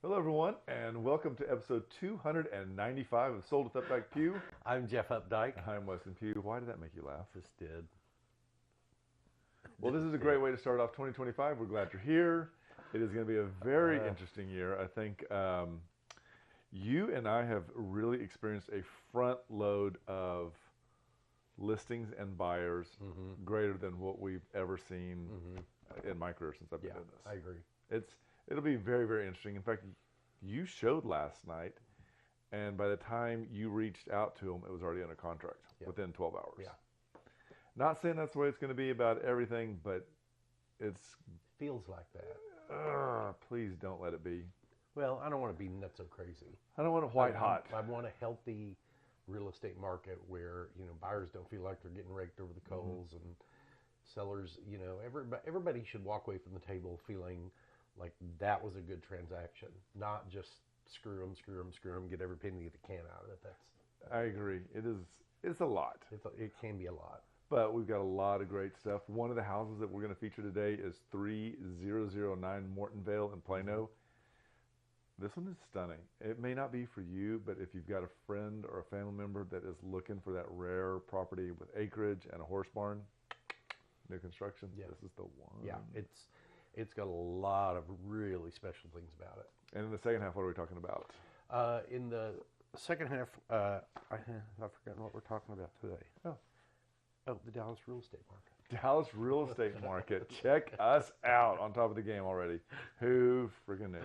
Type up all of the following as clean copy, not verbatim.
Hello, everyone, and welcome to episode 295 of Sold with Updike Pew. I'm Jeff Updike. I'm Weston Pew. Why did that make you laugh? Just did. Well, this is a Just great did. way to start off 2025. We're glad you're here. It is going to be a very interesting year. I think you and I have really experienced a front load of listings and buyers greater than what we've ever seen in my career since I've been Yeah, doing this. I agree. It'll be very, very interesting. In fact, you showed last night, and by the time you reached out to them, it was already under contract Yeah. within 12 hours. Yeah. Not saying that's the way it's going to be about everything, but it's, Feels like that. please don't let it be. Well, I don't want to be nuts so crazy. I don't want it white hot. I want a healthy real estate market where, buyers don't feel like they're getting raked over the coals and sellers, everybody should walk away from the table feeling like that was a good transaction, not just screw them, screw them, screw them, get every penny they can out of it. I agree. It's a lot. It can be a lot. But we've got a lot of great stuff. One of the houses that we're going to feature today is 3009 Mortonvale in Plano. This one is stunning. It may not be for you, but if you've got a friend or a family member that is looking for that rare property with acreage and a horse barn, new construction, Yeah. this is the one. Yeah, it's got a lot of really special things about it. And in the second half, what are we talking about? In the second half, I've forgotten what we're talking about today. Oh, the Dallas real estate market. Dallas real estate market. Check us out on top of the game already. Who freaking knew?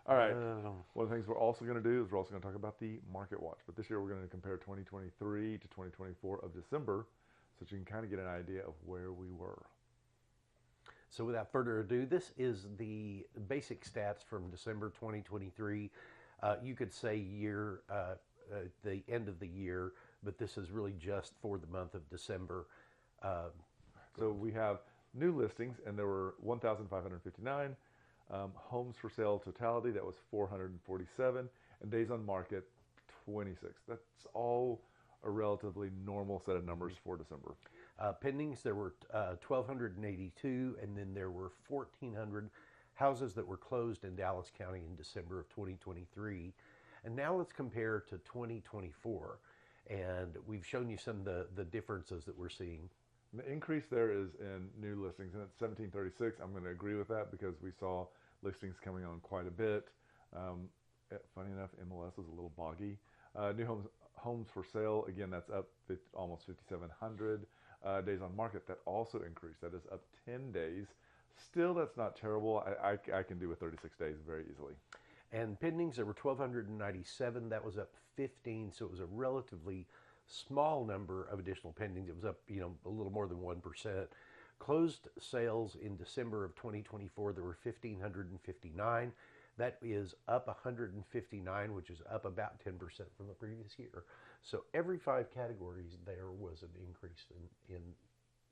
All right. One of the things we're also going to do is we're also going to talk about the market watch. But this year we're going to compare 2023 to 2024 of December so that you can kind of get an idea of where we were. So without further ado, this is the basic stats from December 2023. You could say the end of the year, but this is really just for the month of December. So we have new listings, and there were 1,559. Homes for sale totality, that was 447. And days on market, 26. That's all a relatively normal set of numbers for December. Pendings, there were 1,282, and then there were 1,400 houses that were closed in Dallas County in December of 2023. And now let's compare to 2024. And we've shown you some of the differences that we're seeing. The increase there is in new listings, and it's 1736. I'm going to agree with that because we saw listings coming on quite a bit. Funny enough, MLS is a little boggy. New homes for sale, again, that's up almost 5,700. Days on market, that also increased. That is up 10 days. Still, that's not terrible. I can do with 36 days very easily. And pendings, there were 1,297. That was up 15, so it was a relatively small number of additional pendings. It was up, a little more than 1%. Closed sales in December of 2024, there were 1,559. That is up 159, which is up about 10% from the previous year. So every 5 categories, there was an increase in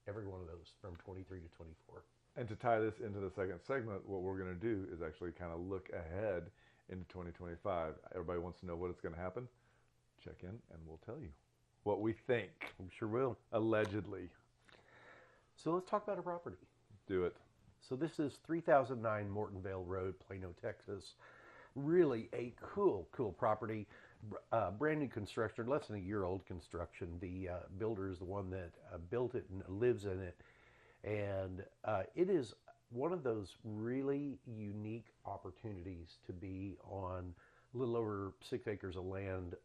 every one of those from 23 to 24. And to tie this into the second segment, what we're going to do is actually kind of look ahead into 2025. Everybody wants to know what is going to happen. Check in and we'll tell you what we think. We sure will. Allegedly. So let's talk about a property. Do it. So this is 3009 Mortonvale Road, Plano, Texas. Really a cool property. Brand new construction, less than a year old construction. The builder is the one that built it and lives in it. And it is one of those really unique opportunities to be on a little over 6 acres of land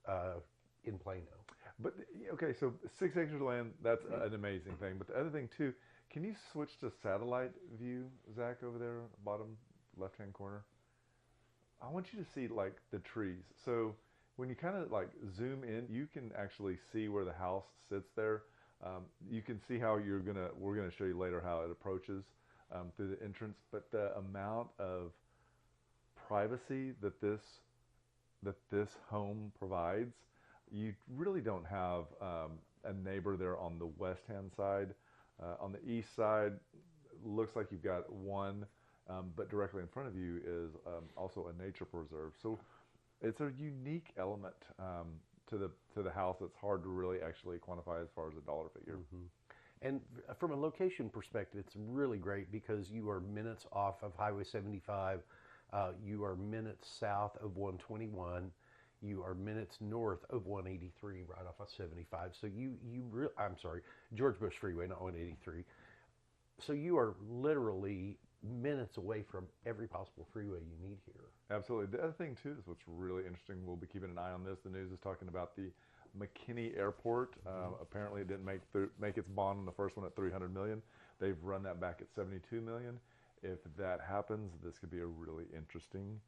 in Plano. But okay, so 6 acres of land, that's an amazing thing. But the other thing too, can you switch to satellite view, Zach, over there, bottom left-hand corner? I want you to see like the trees. So when you kind of like zoom in, you can actually see where the house sits there. You can see how we're gonna show you later how it approaches through the entrance. But the amount of privacy that this home provides, you really don't have a neighbor there on the west-hand side. On the east side, looks like you've got one, but directly in front of you is also a nature preserve. So it's a unique element to the house that's hard to really actually quantify as far as a dollar figure. And from a location perspective, it's really great because you are minutes off of Highway 75, You are minutes south of 121. You are minutes north of 183, right off of 75. So I'm sorry, George Bush Freeway, not 183. So you are literally minutes away from every possible freeway you need here. Absolutely. The other thing too is what's really interesting. We'll be keeping an eye on this. The news is talking about the McKinney Airport. Apparently, it didn't make its bond on the first one at 300 million. They've run that back at 72 million. If that happens, this could be a really interesting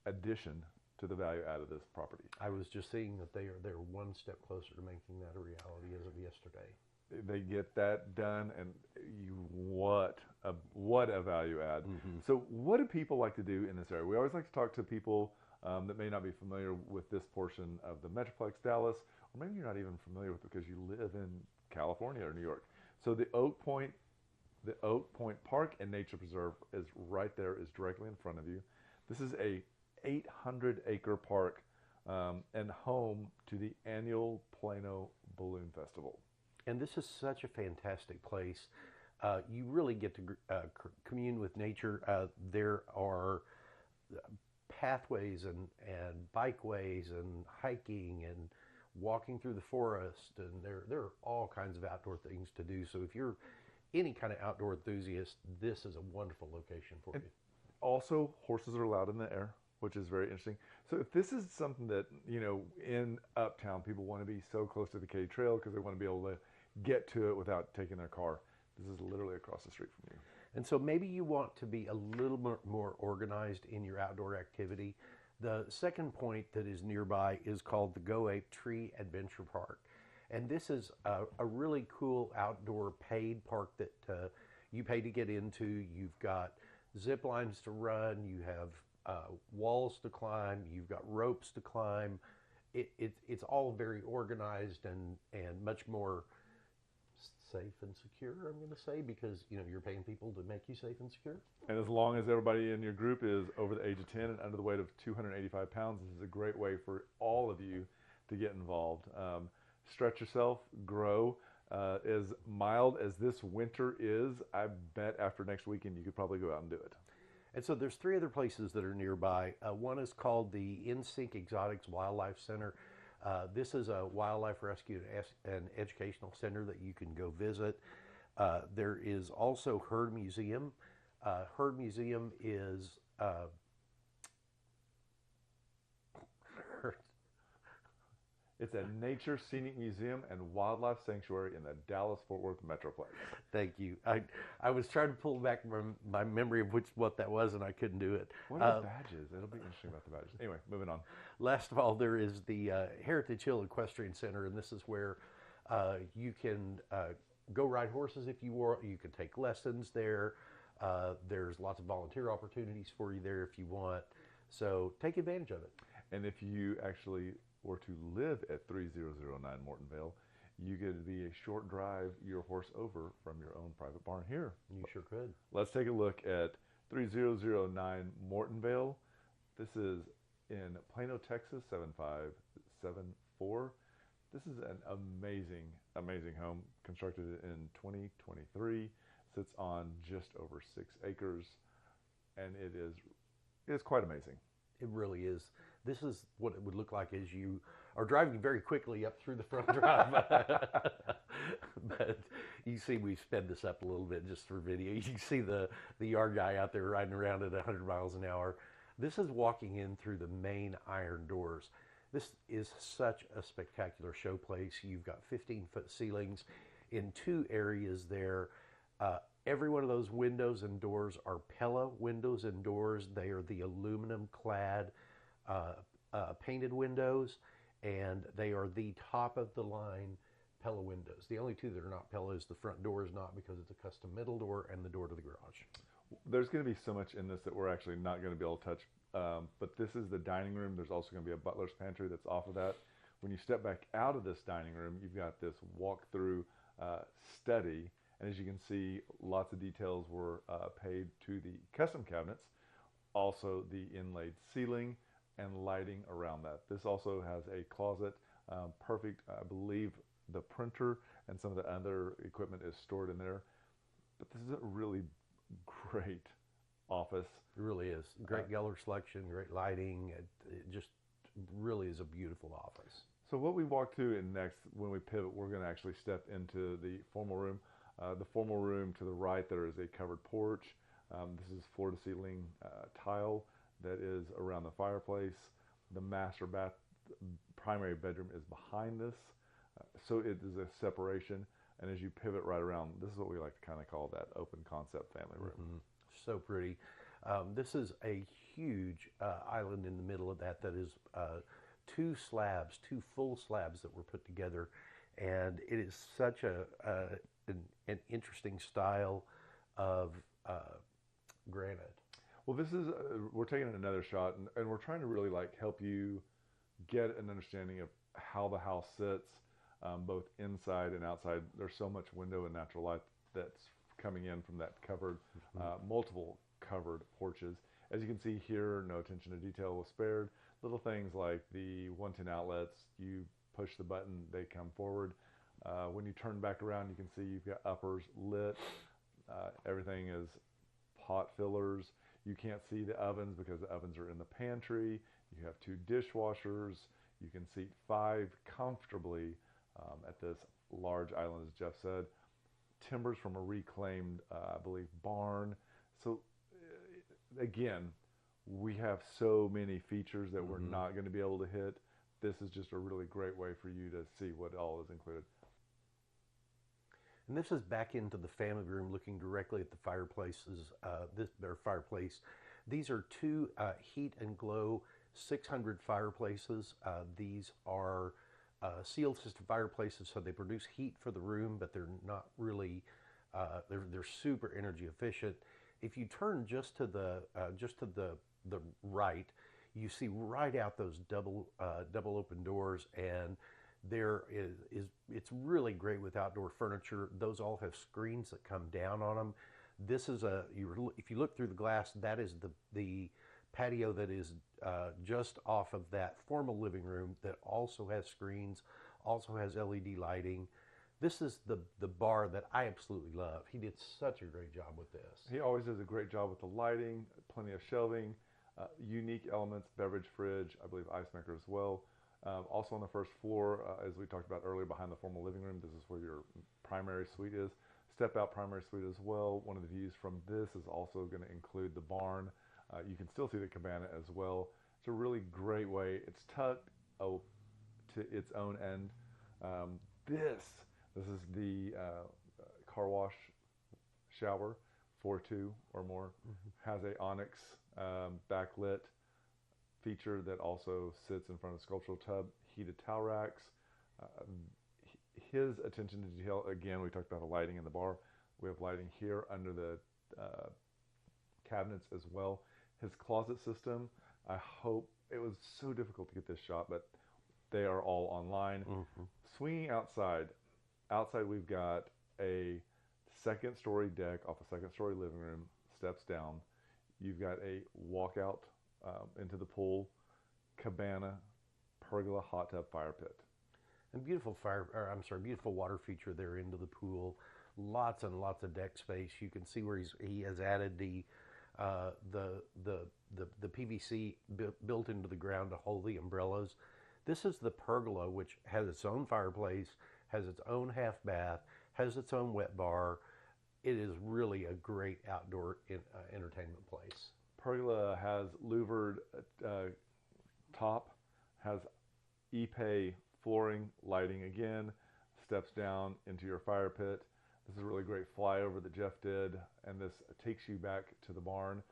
addition to the value add of this property. I was just seeing that they're one step closer to making that a reality as of yesterday. They get that done, and what a value add. So what do people like to do in this area? We always like to talk to people that may not be familiar with this portion of the Metroplex Dallas, or maybe you're not even familiar with it because you live in California or New York. So the Oak Point Park and Nature Preserve is right there, is directly in front of you. This is a 800-acre park and home to the annual Plano Balloon Festival. And this is such a fantastic place. You really get to commune with nature. There are pathways and bikeways and hiking and walking through the forest, and there are all kinds of outdoor things to do. So if you're any kind of outdoor enthusiast, this is a wonderful location for you. Also, horses are allowed in the air, which is very interesting. So if this is something that, in Uptown, people want to be so close to the K Trail because they want to be able to get to it without taking their car, this is literally across the street from you. And so maybe you want to be a little more organized in your outdoor activity. The second point that is nearby is called the Go Ape Tree Adventure Park. And this is a really cool outdoor paid park that you pay to get into. You've got zip lines to run, you have walls to climb, you've got ropes to climb. It's all very organized and much more safe and secure, I'm going to say, because you're paying people to make you safe and secure. And as long as everybody in your group is over the age of 10 and under the weight of 285 pounds, this is a great way for all of you to get involved. Stretch yourself, grow. As mild as this winter is, I bet after next weekend you could probably go out and do it. And so there's 3 other places that are nearby. One is called the InSync Exotics Wildlife Center. This is a wildlife rescue and educational center that you can go visit. There is also Herd Museum. Herd Museum is It's a nature, scenic museum, and wildlife sanctuary in the Dallas-Fort Worth Metroplex. Thank you. I was trying to pull back my memory of what that was, and I couldn't do it. What are the badges? It'll be interesting about the badges. Anyway, moving on. Last of all, there is the Heritage Hill Equestrian Center, and this is where you can go ride horses if you want. You can take lessons there. There's lots of volunteer opportunities for you there if you want. So take advantage of it. And if you actually were to live at 3009 Mortonvale, you could be a short drive your horse over from your own private barn here. You sure could. Let's take a look at 3009 Mortonvale. This is in Plano, Texas, 75774. This is an amazing, amazing home constructed in 2023. Sits on just over 6 acres, and it is quite amazing. It really is. This is what it would look like as you are driving very quickly up through the front drive. But you see we sped this up a little bit just for video. You can see the yard guy out there riding around at 100 miles an hour. This is walking in through the main iron doors. This is such a spectacular showplace. You've got 15-foot ceilings in 2 areas there. Every one of those windows and doors are Pella windows and doors. They are the aluminum clad painted windows, and they are the top of the line Pella windows. The only 2 that are not Pella is the front door is not, because it's a custom middle door, and the door to the garage. There's going to be so much in this that we're actually not going to be able to touch, but this is the dining room. There's also going to be a butler's pantry that's off of that. When you step back out of this dining room, you've got this walk-through study, and as you can see, lots of details were paid to the custom cabinets, also the inlaid ceiling and lighting around that. This also has a closet, perfect. I believe the printer and some of the other equipment is stored in there. But this is a really great office. It really is. Great color selection, great lighting. It just really is a beautiful office. So what we walk through and next, when we pivot, we're going to actually step into the formal room. The formal room to the right, there is a covered porch. This is floor-to-ceiling tile that is around the fireplace. The master bath, primary bedroom is behind this. So it is a separation. And as you pivot right around, this is what we like to kind of call that open concept family room. Mm-hmm. So pretty. This is a huge island in the middle of that is two full slabs that were put together, and it is such an interesting style of granite. Well, this is we're taking another shot, and we're trying to really like help you get an understanding of how the house sits, both inside and outside. There's so much window and natural light that's coming in from that covered, multiple covered porches. As you can see here, no attention to detail was spared. Little things like the 110 outlets, you push the button, they come forward. When you turn back around, you can see you've got uppers lit. Everything is pot fillers. You can't see the ovens because the ovens are in the pantry. You have 2 dishwashers. You can seat 5 comfortably at this large island, as Jeff said. Timbers from a reclaimed, I believe, barn. So again, we have so many features that we're not going to be able to hit. This is just a really great way for you to see what all is included. And this is back into the family room, looking directly at the fireplaces. Their fireplace. These are 2 Heat and Glow 600 fireplaces. These are sealed system fireplaces, so they produce heat for the room, but they're not really. They're super energy efficient. If you turn just to the right, you see right out those double open doors, and there is it's really great with outdoor furniture. Those all have screens that come down on them. This is if you look through the glass, that is the patio that is just off of that formal living room that also has screens, also has LED lighting. This is the bar that I absolutely love. He did such a great job with this. He always does a great job with the lighting, plenty of shelving, unique elements, beverage fridge, I believe ice maker as well. Also on the first floor, as we talked about earlier, behind the formal living room, this is where your primary suite is. Step out primary suite as well. One of the views from this is also going to include the barn. You can still see the cabana as well. It's a really great way. It's tucked to its own end. This is the car wash shower, 4.2 or more. Has a onyx backlit feature that also sits in front of the sculptural tub, heated towel racks. His attention to detail, again, we talked about the lighting in the bar. We have lighting here under the cabinets as well. His closet system, I hope, it was so difficult to get this shot, but they are all online. Swinging outside we've got a second-story deck off a second-story living room, steps down. You've got a walkout into the pool, cabana, pergola, hot tub, fire pit. And beautiful beautiful water feature there into the pool. Lots and lots of deck space. You can see where he has added the PVC built into the ground to hold the umbrellas. This is the pergola, which has its own fireplace, has its own half bath, has its own wet bar. It is really a great outdoor entertainment place. Pergola has louvered top, has Ipe flooring, lighting again, steps down into your fire pit. This is a really great flyover that Jeff did, and this takes you back to the barn.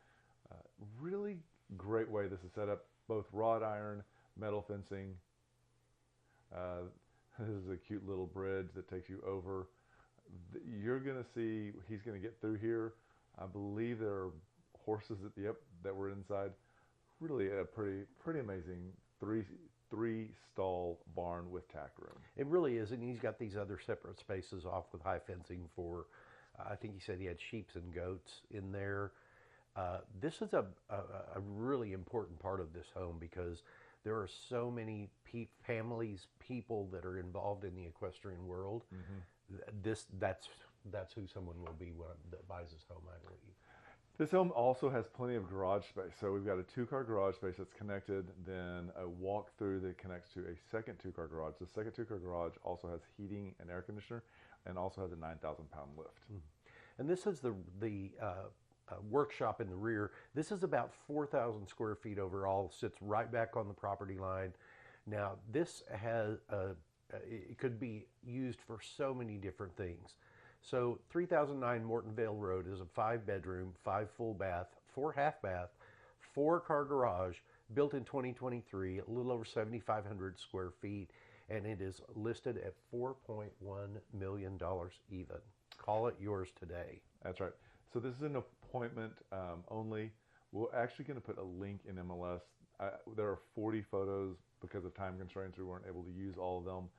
Really great way this is set up, both wrought iron, metal fencing. This is a cute little bridge that takes you over. You're going to see, he's going to get through here. I believe there are horses that were inside. Really a pretty amazing three stall barn with tack room. It really is, and he's got these other separate spaces off with high fencing for, I think he said he had sheep and goats in there. This is a really important part of this home because there are so many families, people that are involved in the equestrian world. That's who someone will be that buys this home, I believe. This home also has plenty of garage space. So we've got a 2-car garage space that's connected, then a walk-through that connects to a second 2-car garage. The second 2-car garage also has heating and air conditioner, and also has a 9,000-pound lift. And this is the workshop in the rear. This is about 4,000 square feet overall, sits right back on the property line. Now, this has it could be used for so many different things. So 3009 Mortonvale Road is a 5-bedroom, 5 full bath, 4 half bath, 4-car garage, built in 2023, a little over 7,500 square feet, and it is listed at $4.1 million even. Call it yours today. That's right. So this is an appointment only. We're actually going to put a link in MLS. There are 40 photos. Because of time constraints, we weren't able to use all of them.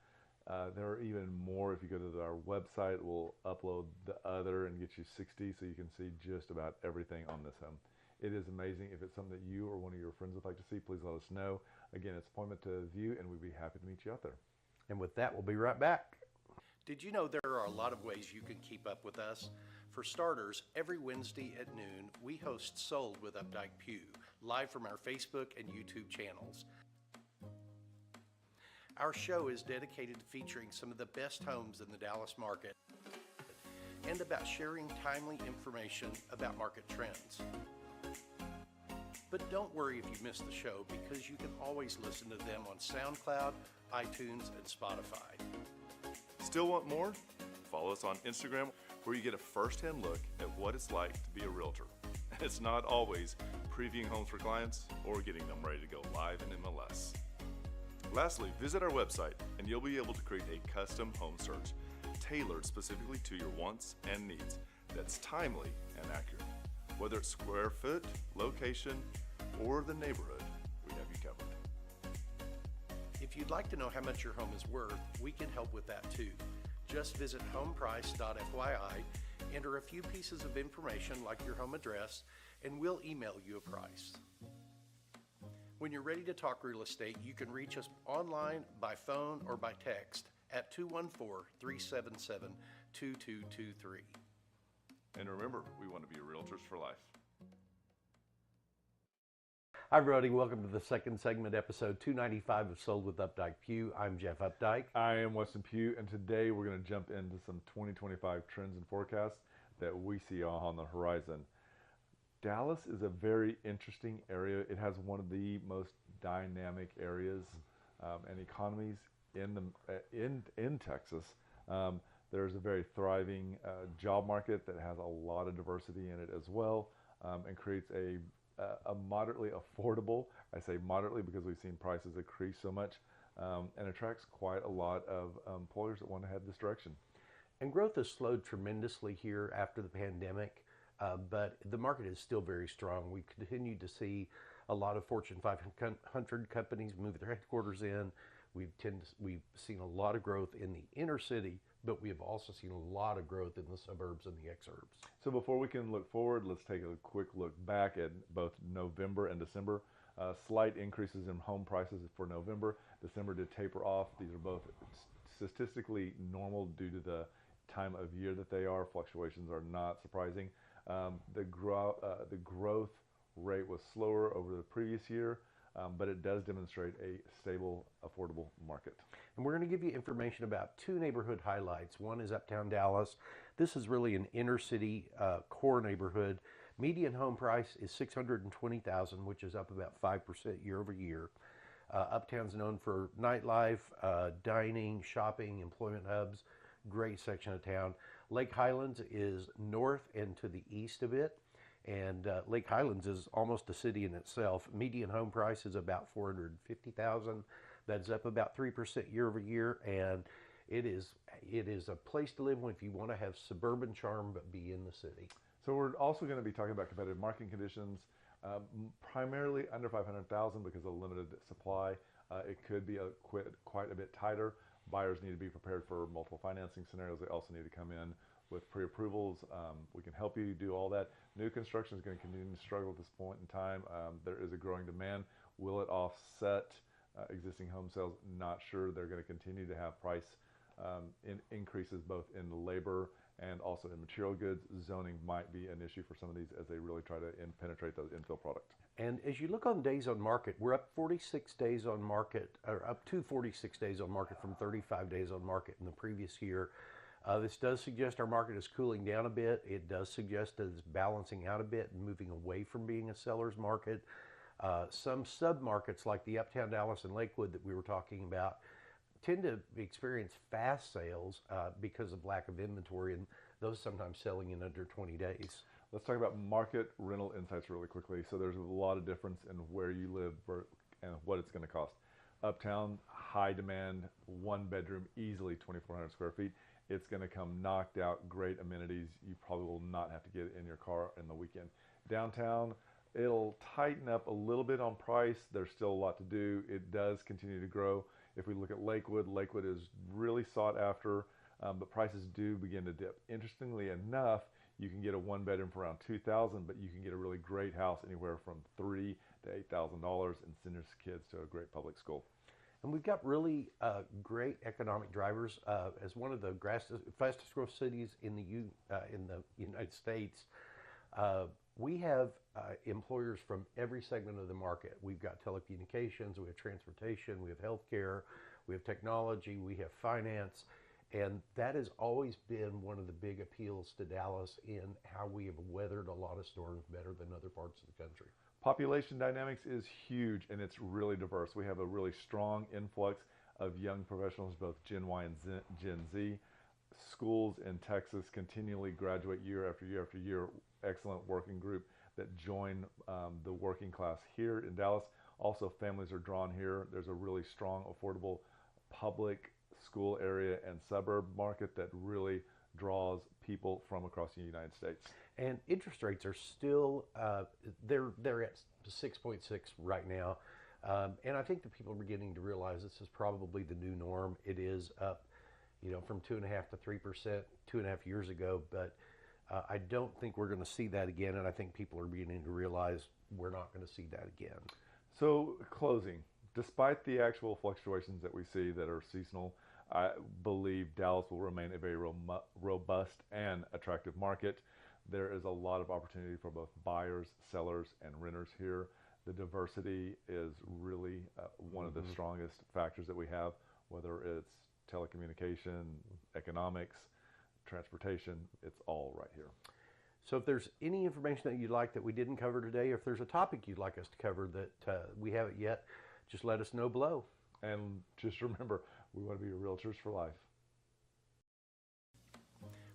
There are even more. If you go to our website, we'll upload the other and get you 60 so you can see just about everything on this home. It is amazing. If it's something that you or one of your friends would like to see, please let us know. Again, it's appointment to view, and we'd be happy to meet you out there. And with that, we'll be right back. Did you know there are a lot of ways you can keep up with us? For starters, every Wednesday at noon, we host Sold with Updike Pew, live from our Facebook and YouTube channels. Our show is dedicated to featuring some of the best homes in the Dallas market and about sharing timely information about market trends. But don't worry if you miss the show, because you can always listen to them on SoundCloud, iTunes, and Spotify. Still want more? Follow us on Instagram, where you get a first-hand look at what it's like to be a realtor. It's not always previewing homes for clients or getting them ready to go live in MLS. Lastly, visit our website and you'll be able to create a custom home search tailored specifically to your wants and needs that's timely and accurate. Whether it's square foot, location, or the neighborhood, we have you covered. If you'd like to know how much your home is worth, we can help with that too. Just visit homeprice.fyi, enter a few pieces of information like your home address, and we'll email you a price. When you're ready to talk real estate, you can reach us online, by phone, or by text at 214-377-2223. And remember, we want to be realtors for life. Hi, everybody. Welcome to the second segment, episode 295 of Sold with Updike Pew. I'm Jeff Updike. I am Weston Pugh, and today we're going to jump into some 2025 trends and forecasts that we see on the horizon. Dallas is a very interesting area. It has one of the most dynamic areas and economies in Texas. There's a very thriving job market that has a lot of diversity in it as well, and creates a moderately affordable, I say moderately because we've seen prices increase so much, and attracts quite a lot of employers that want to head this direction. And growth has slowed tremendously here after the pandemic, but the market is still very strong. We continue to see a lot of Fortune 500 companies move their headquarters in. We've seen a lot of growth in the inner city, but we have also seen a lot of growth in the suburbs and the exurbs. So before we can look forward, let's take a quick look back at both November and December. Slight increases in home prices for November. December did taper off. These are both statistically normal due to the time of year that they are. Fluctuations are not surprising. The growth rate was slower over the previous year, but it does demonstrate a stable, affordable market. And we're going to give you information about two neighborhood highlights. One is Uptown Dallas. This is really an inner city core neighborhood. Median home price is $620,000, which is up about 5% year over year. Uptown's known for nightlife, dining, shopping, employment hubs. Great section of town. Lake Highlands is north and to the east of it. And Lake Highlands is almost a city in itself. Median home price is about $450,000. That's up about 3% year over year, and it is a place to live if you want to have suburban charm but be in the city. So we're also going to be talking about competitive market conditions, primarily under $500,000 because of limited supply. It could be quite a bit tighter. Buyers need to be prepared for multiple financing scenarios. They also need to come in with pre-approvals. We can help you do all that. New construction is going to continue to struggle at this point in time. There is a growing demand. Will it offset existing home sales? Not sure. They're going to continue to have price increases both in labor and also in material goods. Zoning might be an issue for some of these as they really try to penetrate those infill product. And as you look on days on market, we're up 46 days on market, or up to 46 days on market from 35 days on market in the previous year. This does suggest our market is cooling down a bit. It does suggest that it's balancing out a bit and moving away from being a seller's market. Some sub-markets like the Uptown Dallas and Lakewood that we were talking about tend to experience fast sales because of lack of inventory, and those sometimes selling in under 20 days. Let's talk about market rental insights really quickly. So there's a lot of difference in where you live and what it's going to cost. Uptown, high demand, one bedroom, easily 2,400 square feet. It's going to come knocked out, great amenities. You probably will not have to get in your car in the weekend. Downtown, it'll tighten up a little bit on price. There's still a lot to do. It does continue to grow. If we look at Lakewood, Lakewood is really sought after, but prices do begin to dip. Interestingly enough, you can get a one bedroom for around $2,000, but you can get a really great house anywhere from $3,000 to $8,000 and send your kids to a great public school. And we've got really great economic drivers. As one of the fastest growth cities in the United States, we have employers from every segment of the market. We've got telecommunications, we have transportation, we have healthcare, we have technology, we have finance. And that has always been one of the big appeals to Dallas in how we have weathered a lot of storms better than other parts of the country. Population dynamics is huge, and it's really diverse. We have a really strong influx of young professionals, both Gen Y and Gen Z. Schools in Texas continually graduate year after year after year. Excellent working group that join the working class here in Dallas. Also, families are drawn here. There's a really strong, affordable public school area and suburb market that really draws people from across the United States. And interest rates are still, they're at 6.6 right now. And I think that people are beginning to realize this is probably the new norm. It is up, from 2.5% to 3% 2.5 years ago, but I don't think we're going to see that again. And I think people are beginning to realize we're not going to see that again. So closing, despite the actual fluctuations that we see that are seasonal, I believe Dallas will remain a very robust and attractive market. There is a lot of opportunity for both buyers, sellers, and renters here. The diversity is really one of the strongest factors that we have, whether it's telecommunication, economics, transportation, it's all right here. So if there's any information that you'd like that we didn't cover today, or if there's a topic you'd like us to cover that we haven't yet, just let us know below. And just remember, we want to be your realtors for life.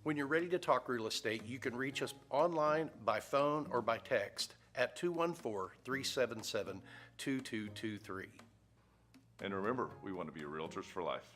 When you're ready to talk real estate, you can reach us online, by phone, or by text at 214-377-2223. And remember, we want to be your realtors for life.